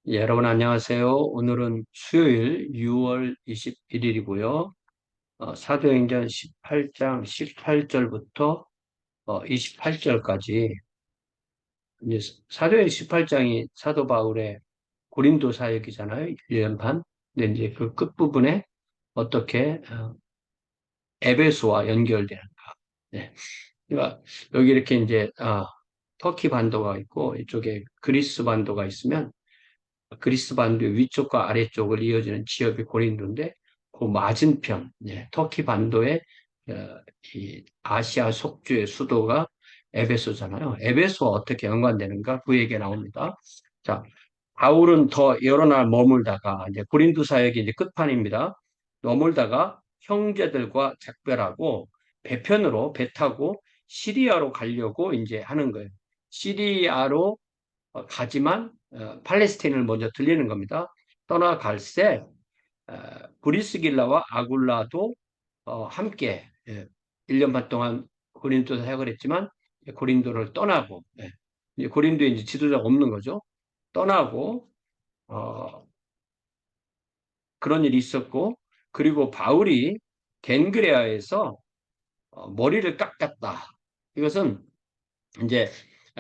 예, 여러분 안녕하세요. 오늘은 수요일 6월 21일이고요. 사도행전 18장 18절부터 28절까지 이제 사도행 18장이 사도 바울의 고린도 사역이잖아요. 1년 반. 근데 이제 그 끝부분에 어떻게 에베소와 연결되는가. 네. 그러니까 여기 이렇게 이제 터키 반도가 있고 이쪽에 그리스 반도가 있으면 그리스 반도 위쪽과 아래쪽을 이어지는 지역이 고린도인데 그 맞은편, 터키 반도의 이 아시아 속주의 수도가 에베소잖아요. 에베소와 어떻게 연관되는가 그 얘기가 나옵니다. 자, 바울은 더 여러 날 머물다가 이제 고린도 사역이 이제 끝판입니다. 머물다가 형제들과 작별하고 배편으로 배 타고 시리아로 가려고 이제 하는 거예요. 시리아로 가지만 팔레스타인을 먼저 들리는 겁니다. 떠나갈새 어, 브리스길라와 아굴라도 함께 1년 반 동안 고린도 사역을 했지만 고린도를 떠나고 이제 고린도에 이제 지도자가 없는 거죠. 떠나고 어, 그런 일이 있었고 그리고 바울이 겐그레아에서 머리를 깎았다. 이것은 이제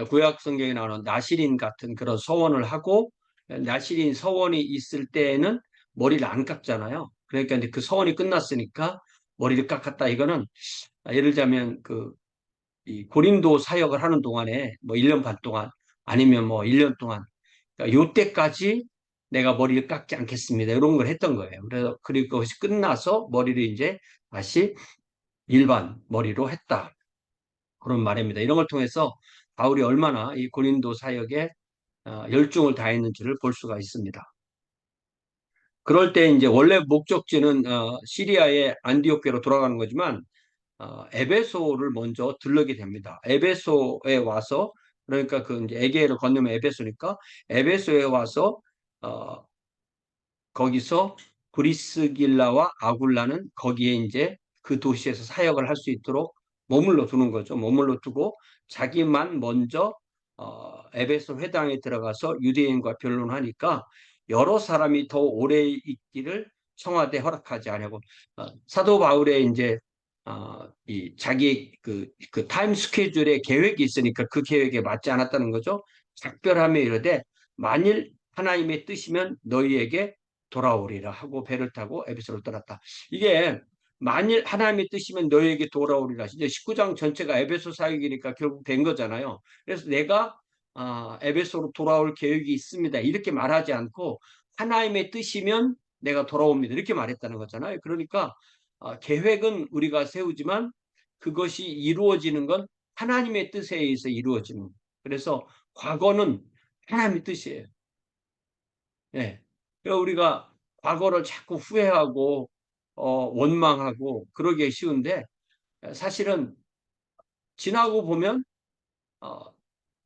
구약 성경에 나오는 나시린 같은 그런 서원을 하고 나시린 서원이 있을 때에는 머리를 안 깎잖아요. 그러니까 이제 그 서원이 끝났으니까 머리를 깎았다. 이거는 예를 들자면 이 고린도 사역을 하는 동안에 뭐 1년 반 동안 아니면 뭐 1년 동안 그러니까 요때까지 내가 머리를 깎지 않겠습니다. 이런 걸 했던 거예요. 그래서 그리고 그것이 끝나서 머리를 이제 다시 일반 머리로 했다. 그런 말입니다. 이런 걸 통해서 바울이 얼마나 이 고린도 사역에 열중을 다했는지를 볼 수가 있습니다. 그럴 때 이제 원래 목적지는 시리아의 안디옥교로 돌아가는 거지만 에베소를 먼저 들르게 됩니다. 에베소에 와서 그러니까 그 이제 에게를 건너면 에베소니까 에베소에 와서 어, 거기서 브리스길라와 아굴라는 거기에 이제 그 도시에서 사역을 할 수 있도록 머물러 두는 거죠. 머물러 두고 자기만 먼저 에베소 회당에 들어가서 유대인과 변론하니까 여러 사람이 더 오래 있기를 청와대 허락하지 않고 사도 바울의 이제 이 자기 그 타임 스케줄에 계획이 있으니까 그 계획에 맞지 않았다는 거죠. 작별하며 이르되 만일 하나님의 뜻이면 너희에게 돌아오리라 하고 배를 타고 에베소를 떠났다. 이게 만일 하나님의 뜻이면 너희에게 돌아오리라. 이제 19장 전체가 에베소 사역이니까 결국 된 거잖아요. 그래서 내가 에베소로 돌아올 계획이 있습니다. 이렇게 말하지 않고 하나님의 뜻이면 내가 돌아옵니다. 이렇게 말했다는 거잖아요. 그러니까 계획은 우리가 세우지만 그것이 이루어지는 건 하나님의 뜻에 의해서 이루어지는 거예요. 그래서 과거는 하나님의 뜻이에요. 예. 그러니까 우리가 과거를 자꾸 후회하고 원망하고 그러기 쉬운데 사실은 지나고 보면 어,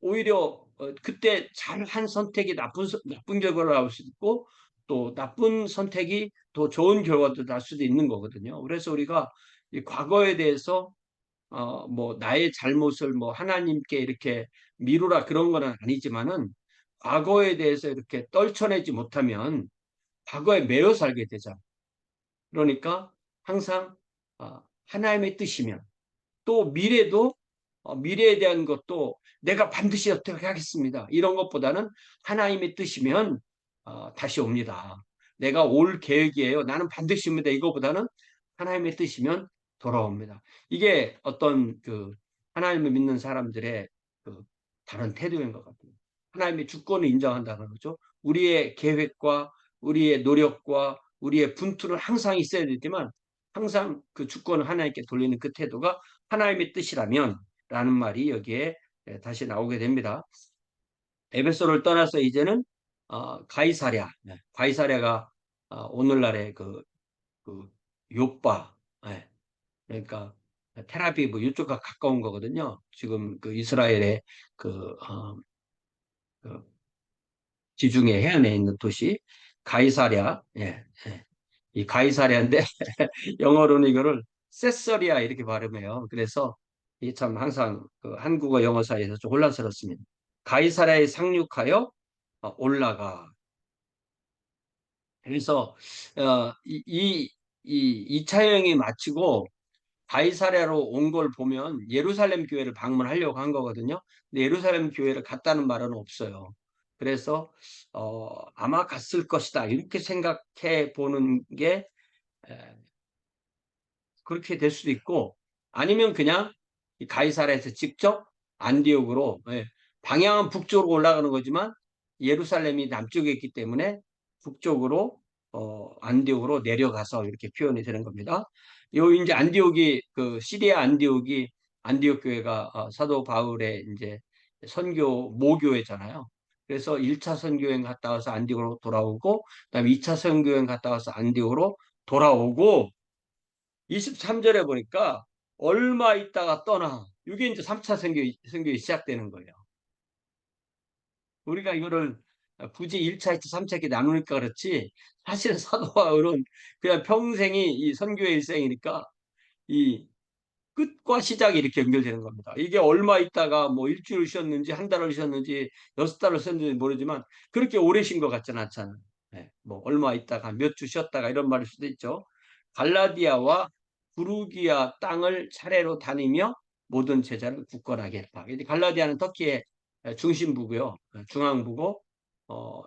오히려 그때 잘한 선택이 나쁜 결과를 나올 수도 있고 또 나쁜 선택이 더 좋은 결과도 날 수도 있는 거거든요. 그래서 우리가 이 과거에 대해서 뭐 나의 잘못을 뭐 하나님께 이렇게 미루라 그런 거는 아니지만은 과거에 대해서 이렇게 떨쳐내지 못하면 과거에 매여 살게 되잖아. 그러니까 항상 하나님의 뜻이면 또 미래도 미래에 대한 것도 내가 반드시 어떻게 하겠습니다. 이런 것보다는 하나님의 뜻이면 다시 옵니다. 내가 올 계획이에요. 나는 반드시 옵니다. 이거보다는 하나님의 뜻이면 돌아옵니다. 이게 어떤 그 하나님을 믿는 사람들의 그 다른 태도인 것 같아요. 하나님의 주권을 인정한다는 거죠. 우리의 계획과 우리의 노력과 우리의 분투는 항상 있어야 되지만 항상 그 주권을 하나님께 돌리는 그 태도가 하나님의 뜻이라면 라는 말이 여기에 다시 나오게 됩니다. 에베소를 떠나서 이제는 가이사랴, 가이사랴가 오늘날의 그 요빠, 그러니까 테라비브 이쪽과 가까운 거거든요. 지금 그 이스라엘의 그, 어, 그 지중해 해안에 있는 도시 가이사랴, 이 가이사랴인데 영어로는 이거를 세서리아 이렇게 발음해요. 그래서 이 참 항상 그 한국어 영어 사이에서 좀 혼란스럽습니다. 가이사랴에 상륙하여 올라가. 그래서 이 2차 여행이 마치고 가이사랴로 온 걸 보면 예루살렘 교회를 방문하려고 한 거거든요. 근데 예루살렘 교회를 갔다는 말은 없어요. 그래서 아마 갔을 것이다 이렇게 생각해 보는 게 에, 그렇게 될 수도 있고, 아니면 그냥 이 가이사랴에서 직접 안디옥으로, 방향은 북쪽으로 올라가는 거지만 예루살렘이 남쪽에 있기 때문에 북쪽으로 안디옥으로 내려가서 이렇게 표현이 되는 겁니다. 요 이제 안디옥이 그 시리아 안디옥이 안디옥 교회가 사도 바울의 이제 선교 모교회잖아요. 그래서 1차 선교여행 갔다 와서 안디옥으로 돌아오고, 그다음에 2차 선교여행 갔다 와서 안디옥으로 돌아오고, 23절에 보니까 얼마 있다가 떠나. 이게 이제 3차 선교이 시작되는 거예요. 우리가 이거를 굳이 1차, 2차, 3차 이렇게 나누니까 그렇지, 사실은 사도 바울은 그냥 평생이 이 선교의 일생이니까 이 끝과 시작이 이렇게 연결되는 겁니다. 이게 얼마 있다가 뭐 일주일 쉬었는지 한 달을 쉬었는지 6달을 쉬었는지 모르지만 그렇게 오래 쉰 것 같지는 않잖아요. 뭐 얼마 있다가 몇 주 쉬었다가 이런 말일 수도 있죠. 갈라디아와 부르기아 땅을 차례로 다니며 모든 제자를 굳건하게 했다. 갈라디아는 터키의 중심부고요. 중앙부고,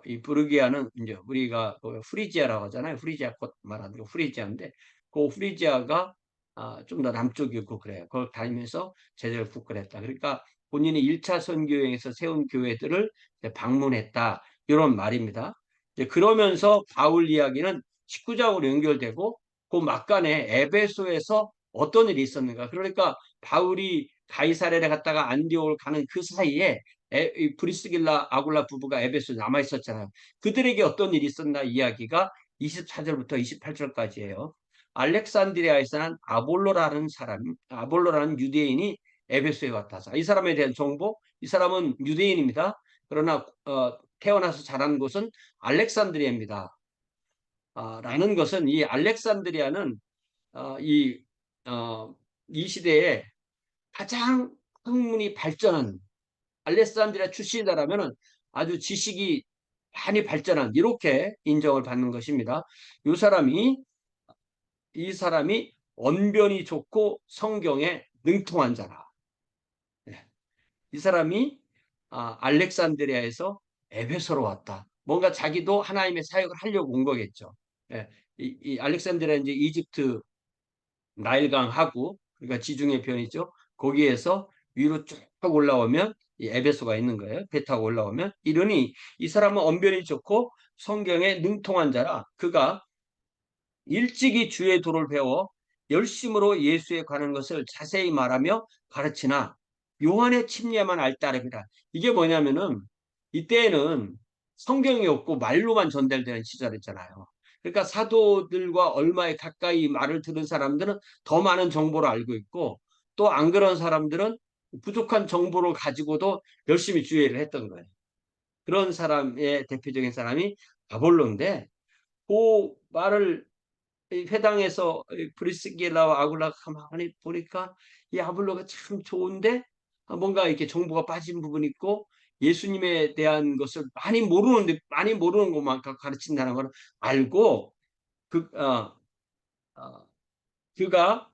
이 부르기아는 이제 우리가 프리지아라고 하잖아요. 프리지아 곧 말하는 거 프리지아인데, 그 프리지아가 좀 더 남쪽이고 그래요. 그걸 다니면서 제자를 굳건했다. 그러니까 본인이 1차 선교여행에서 세운 교회들을 방문했다. 이런 말입니다. 이제 그러면서 바울 이야기는 19장으로 연결되고, 그 막간에 에베소에서 어떤 일이 있었는가. 그러니까 바울이 가이사랴에 갔다가 안디옥을 가는 그 사이에 이 브리스길라 아굴라 부부가 에베소에 남아 있었잖아요. 그들에게 어떤 일이 있었나 이야기가 24절부터 28절까지예요. 알렉산드리아에서 난 아볼로라는 유대인이 에베소에 왔다. 이 사람에 대한 정보, 이 사람은 유대인입니다. 그러나 태어나서 자란 곳은 알렉산드리아입니다. 라는 것은 이 알렉산드리아는 어, 이, 이 시대에 가장 학문이 발전한 알렉산드리아 출신이다라면 아주 지식이 많이 발전한 이렇게 인정을 받는 것입니다. 이 사람이 언변이 좋고 성경에 능통한 자라. 네. 이 사람이 알렉산드리아에서 에베소로 왔다. 뭔가 자기도 하나님의 사역을 하려고 온 거겠죠. 예. 이 알렉산드리아 이제 이집트 나일강하고 그러니까 지중해 편이죠. 거기에서 위로 쭉 올라오면 이 에베소가 있는 거예요. 배 타고 올라오면 이러니 이 사람은 언변이 좋고 성경에 능통한 자라. 그가 일찍이 주의 도를 배워 열심으로 예수에 관한 것을 자세히 말하며 가르치나 요한의 침례만 알 따름이라. 이게 뭐냐면은 이때에는 성경이 없고 말로만 전달되는 시절이잖아요. 그러니까 사도들과 얼마에 가까이 말을 들은 사람들은 더 많은 정보를 알고 있고, 또 안 그런 사람들은 부족한 정보를 가지고도 열심히 주의를 했던 거예요. 그런 사람의 대표적인 사람이 아볼로인데, 그 말을 이 회당에서 브리스길라와 아굴라가 가만히 보니까 이 아볼로가 참 좋은데 뭔가 이렇게 정보가 빠진 부분이 있고, 예수님에 대한 것을 많이 모르는 것만 가르친다는 걸 알고, 그, 어, 어, 그가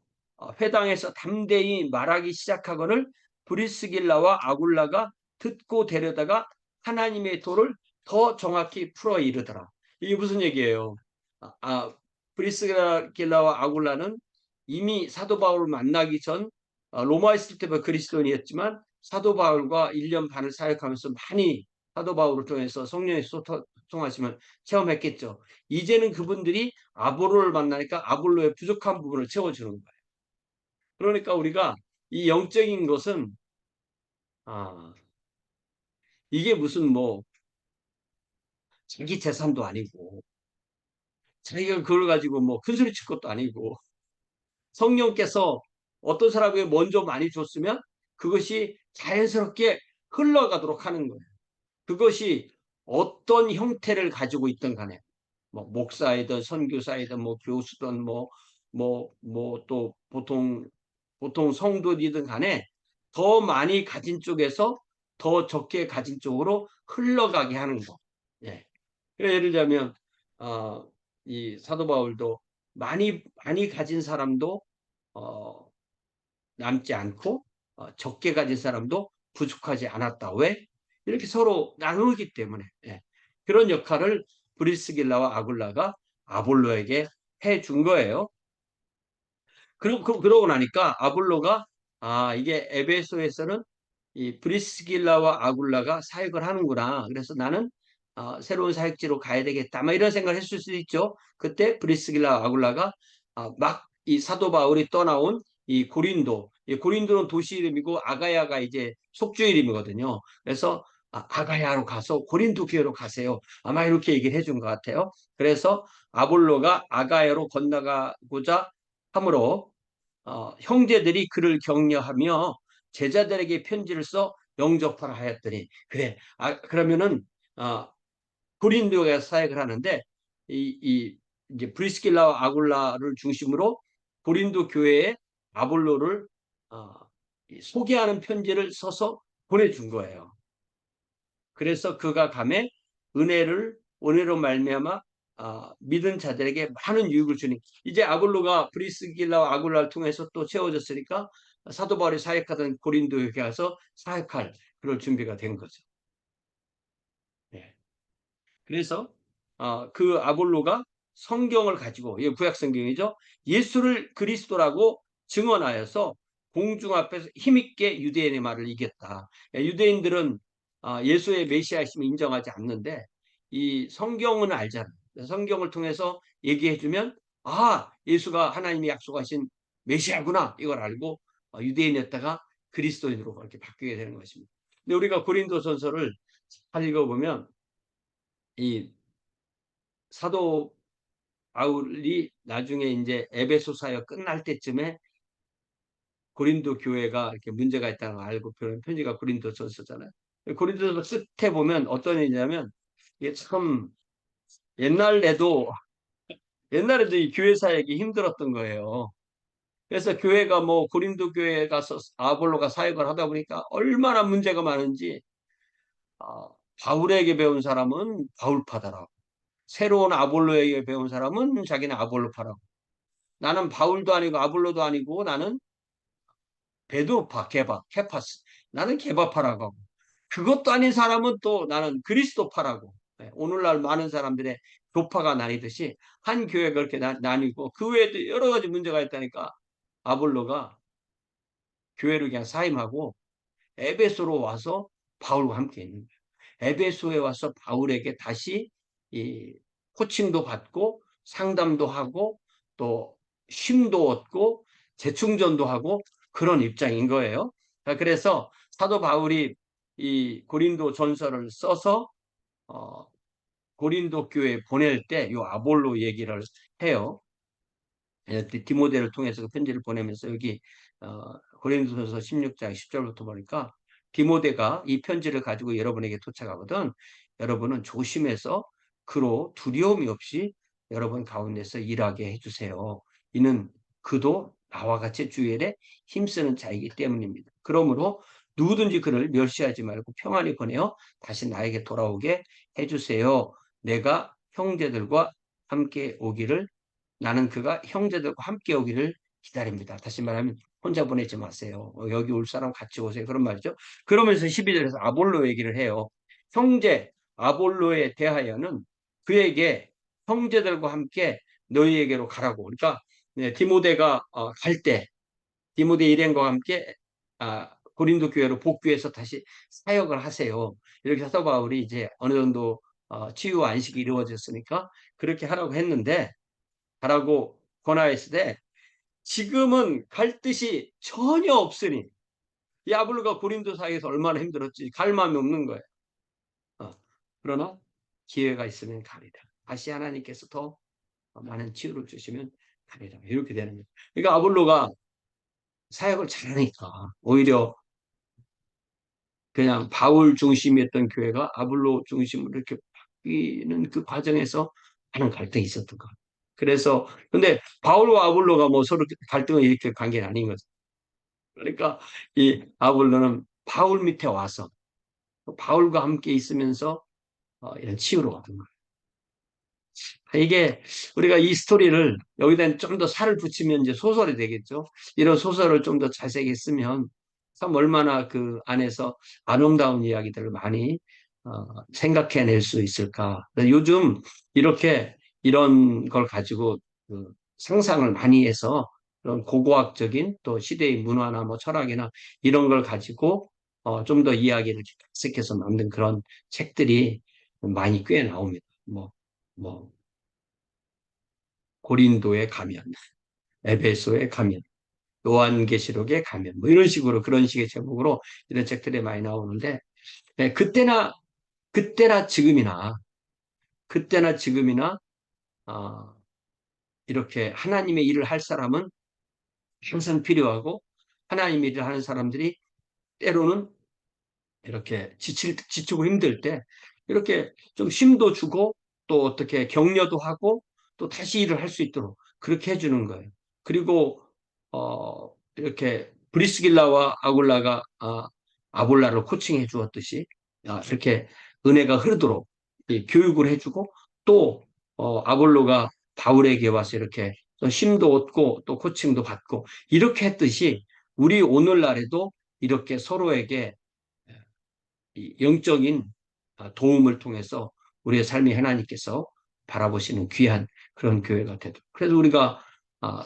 회당에서 담대히 말하기 시작하거늘 브리스길라와 아굴라가 듣고 데려다가 하나님의 도를 더 정확히 풀어 이르더라. 이게 무슨 얘기예요? 아, 아, 브리스길라와 아굴라는 이미 사도 바울을 만나기 전 로마에 있을 때부터 그리스도인이었지만 사도 바울과 1년 반을 사역하면서 많이 사도 바울을 통해서 성령의 소통하시면 체험했겠죠. 이제는 그분들이 아볼로를 만나니까 아볼로의 부족한 부분을 채워주는 거예요. 그러니까 우리가 이 영적인 것은 아, 이게 무슨 뭐 자기 재산도 아니고 자기가 그걸 가지고 뭐 큰소리 칠 것도 아니고, 성령께서 어떤 사람에게 먼저 많이 줬으면 그것이 자연스럽게 흘러가도록 하는 거예요. 그것이 어떤 형태를 가지고 있든 간에 뭐 목사이든 선교사이든 뭐 교수든 또 보통 성도이든 간에 더 많이 가진 쪽에서 더 적게 가진 쪽으로 흘러가게 하는 거. 예. 예를 들자면 이 사도 바울도 많이 가진 사람도 어, 남지 않고 적게 가진 사람도 부족하지 않았다. 왜? 이렇게 서로 나누기 때문에. 예. 그런 역할을 브리스길라와 아굴라가 아볼로에게 해준 거예요. 그러고 나니까 아볼로가 이게 에베소에서는 이 브리스길라와 아굴라가 사역을 하는구나. 그래서 나는 새로운 사역지로 가야 되겠다. 막 이런 생각을 했을 수도 있죠. 그때 브리스길라 아굴라가 막 이 사도 바울이 떠나온 이 고린도, 이 고린도는 도시 이름이고 아가야가 이제 속주 이름이거든요. 그래서 아가야로 가서 고린도 교회로 가세요. 아마 이렇게 얘기를 해준 것 같아요. 그래서 아볼로가 아가야로 건너가고자 함으로 형제들이 그를 격려하며 제자들에게 편지를 써 영접하라 하였더니 그래 그러면은 어, 고린도에 사역을 하는데 이제 브리스길라와 아굴라를 중심으로 고린도 교회에 아볼로를 어, 소개하는 편지를 써서 보내준 거예요. 그래서 그가 감에 은혜로 말미암아 믿은 자들에게 많은 유익을 주니 이제 아볼로가 브리스길라와 아굴라를 통해서 또 채워졌으니까 사도 바울이 사역하던 고린도에 가서 사역할 그럴 준비가 된 거죠. 네. 그래서 그 아볼로가 성경을 가지고 이 구약 성경이죠. 예수를 그리스도라고 증언하여서 공중 앞에서 힘있게 유대인의 말을 이겼다. 유대인들은 예수의 메시아심을 인정하지 않는데 이 성경은 알잖아요. 성경을 통해서 얘기해주면 예수가 하나님이 약속하신 메시아구나 이걸 알고 유대인이었다가 그리스도인으로 그렇게 바뀌게 되는 것입니다. 근데 우리가 고린도전서를 잘 읽어보면 이 사도 바울이 나중에 이제 에베소 사역 끝날 때쯤에 고린도 교회가 이렇게 문제가 있다는 걸 알고 그런 편지가 고린도전서잖아요. 고린도전서 끝에 보면 어떤 얘기냐면 이게 참 옛날에도 옛날에도 이 교회 사역이 힘들었던 거예요. 그래서 교회가 뭐 고린도 교회에 가서 아볼로가 사역을 하다 보니까 얼마나 문제가 많은지 바울에게 배운 사람은 바울파더라고. 새로운 아볼로에게 배운 사람은 자기는 아볼로파라고. 나는 바울도 아니고 아볼로도 아니고 나는 베드로파, 케파스. 나는 케바파라고 하고. 그것도 아닌 사람은 또 나는 그리스도파라고. 네, 오늘날 많은 사람들의 교파가 나뉘듯이 한 교회가 그렇게 나뉘고 그 외에도 여러 가지 문제가 있다니까 아볼로가 교회를 그냥 사임하고 에베소로 와서 바울과 함께 있는 거예요. 에베소에 와서 바울에게 다시 이 코칭도 받고 상담도 하고 또 쉼도 얻고 재충전도 하고 그런 입장인 거예요. 그래서 사도 바울이 이 고린도 전서를 써서 어, 고린도 교회에 보낼 때 요 아볼로 얘기를 해요. 디모데를 통해서 그 편지를 보내면서 여기 고린도전서 16장 10절부터 보니까 디모데가 이 편지를 가지고 여러분에게 도착하거든 여러분은 조심해서 그로 두려움이 없이 여러분 가운데서 일하게 해주세요. 이는 그도 나와 같이 주일에 힘쓰는 자이기 때문입니다. 그러므로 누구든지 그를 멸시하지 말고 평안히 보내어 다시 나에게 돌아오게 해주세요. 내가 형제들과 함께 오기를 나는 그가 형제들과 함께 오기를 기다립니다. 다시 말하면 혼자 보내지 마세요. 여기 올 사람 같이 오세요. 그런 말이죠. 그러면서 12절에서 아볼로 얘기를 해요. 형제 아볼로에 대하여는 그에게 형제들과 함께 너희에게로 가라고. 그러니까 디모데가 갈 때 디모데 일행과 함께 고린도 교회로 복귀해서 다시 사역을 하세요. 이렇게 사도 바울이 이제 어느 정도 치유 안식이 이루어졌으니까 그렇게 하라고 했는데 가라고 권하였을 때 지금은 갈 뜻이 전혀 없으니 이 아볼로가 고린도 사이에서 얼마나 힘들었지 갈 마음이 없는 거예요. 어. 그러나 기회가 있으면 가리라. 다시 하나님께서 더 많은 치유를 주시면 가리라. 이렇게 되는 거예요. 그러니까 아볼로가 사역을 잘하니까 오히려 그냥 바울 중심이었던 교회가 아볼로 중심으로 이렇게 바뀌는 그 과정에서 많은 갈등이 있었던 것 같아요. 그래서 근데 바울과 아볼로가 뭐 서로 갈등을 일으킬 관계는 아닌 거죠. 그러니까 이 아볼로는 바울 밑에 와서 바울과 함께 있으면서 이런 치유로 얻은 거예요. 이게 우리가 이 스토리를 여기다 좀 더 살을 붙이면 이제 소설이 되겠죠. 이런 소설을 좀 더 자세히 쓰면 참 얼마나 그 안에서 아름다운 이야기들을 많이 생각해낼 수 있을까. 요즘 이렇게 이런 걸 가지고 그 상상을 많이 해서 그런 고고학적인 또 시대의 문화나 뭐 철학이나 이런 걸 가지고 좀 더 이야기를 각색해서 만든 그런 책들이 많이 꽤 나옵니다. 뭐 고린도의 가면, 에베소의 가면, 요한계시록의 가면, 뭐 이런 식으로 그런 식의 제목으로 이런 책들이 많이 나오는데 네, 그때나 지금이나 그때나 지금이나 어, 이렇게 하나님의 일을 할 사람은 항상 필요하고 하나님의 일을 하는 사람들이 때로는 이렇게 지치고 힘들 때 이렇게 좀 쉼도 주고 또 어떻게 격려도 하고 또 다시 일을 할 수 있도록 그렇게 해주는 거예요. 그리고 이렇게 브리스길라와 아굴라가 아볼라를 코칭해 주었듯이 이렇게 은혜가 흐르도록 교육을 해주고 또 아볼로가 바울에게 와서 이렇게 또 힘도 얻고 또 코칭도 받고 이렇게 했듯이 우리 오늘날에도 이렇게 서로에게 이 영적인 도움을 통해서 우리의 삶이 하나님께서 바라보시는 귀한 그런 교회가 되도록. 그래서 우리가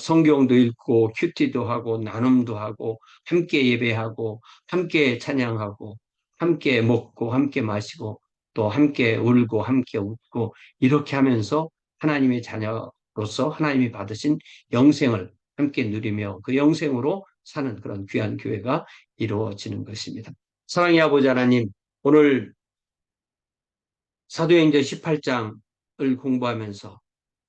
성경도 읽고 큐티도 하고 나눔도 하고 함께 예배하고 함께 찬양하고 함께 먹고 함께 마시고 또 함께 울고 함께 웃고 이렇게 하면서 하나님의 자녀로서 하나님이 받으신 영생을 함께 누리며 그 영생으로 사는 그런 귀한 교회가 이루어지는 것입니다. 사랑의 아버지 하나님, 오늘 사도행전 18장을 공부하면서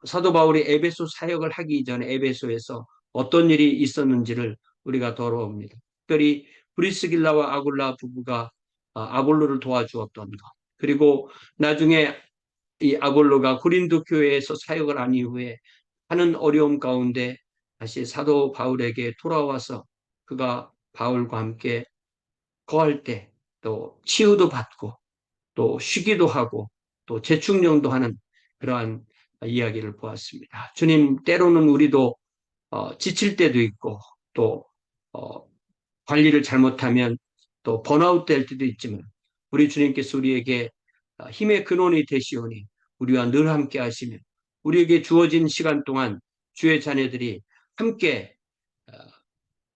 사도 바울이 에베소 사역을 하기 전에 에베소에서 어떤 일이 있었는지를 우리가 돌아옵니다. 특별히 브리스길라와 아굴라 부부가 아볼로를 도와주었던 것. 그리고 나중에 이 아볼로가 고린도 교회에서 사역을 한 이후에 하는 어려움 가운데 다시 사도 바울에게 돌아와서 그가 바울과 함께 거할 때 또 치유도 받고 또 쉬기도 하고 또 재충전도 하는 그러한 이야기를 보았습니다. 주님, 때로는 우리도 지칠 때도 있고 또 어, 관리를 잘못하면 또 번아웃 될 때도 있지만 우리 주님께서 우리에게 힘의 근원이 되시오니 우리와 늘 함께 하시며 우리에게 주어진 시간 동안 주의 자녀들이 함께 어,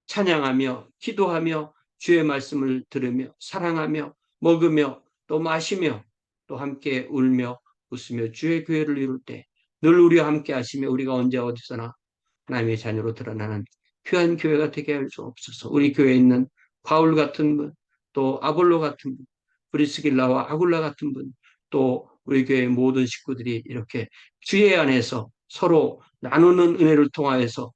찬양하며 기도하며 주의 말씀을 들으며 사랑하며 먹으며 또 마시며 또 함께 울며 웃으며 주의 교회를 이룰 때 늘 우리와 함께 하시며 우리가 언제 어디서나 하나님의 자녀로 드러나는 귀한 교회가 되게 할 수 없어서 우리 교회에 있는 바울 같은 분, 또 아볼로 같은 분, 브리스길라와 아굴라 같은 분, 또 우리 교회 모든 식구들이 이렇게 주의 안에서 서로 나누는 은혜를 통하여서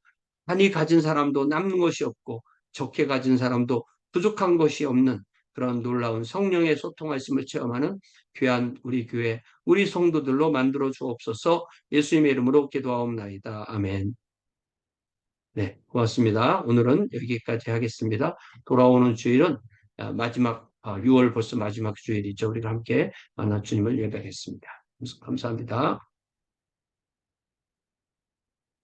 많이 가진 사람도 남는 것이 없고 적게 가진 사람도 부족한 것이 없는 그런 놀라운 성령의 소통하심을 체험하는 귀한 우리 교회, 우리 성도들로 만들어 주옵소서. 예수님의 이름으로 기도하옵나이다. 아멘. 네, 고맙습니다. 오늘은 여기까지 하겠습니다. 돌아오는 주일은 마지막 6월 벌써 마지막 주일이죠. 우리가 함께 만나 주님을 예배하겠습니다. 감사합니다.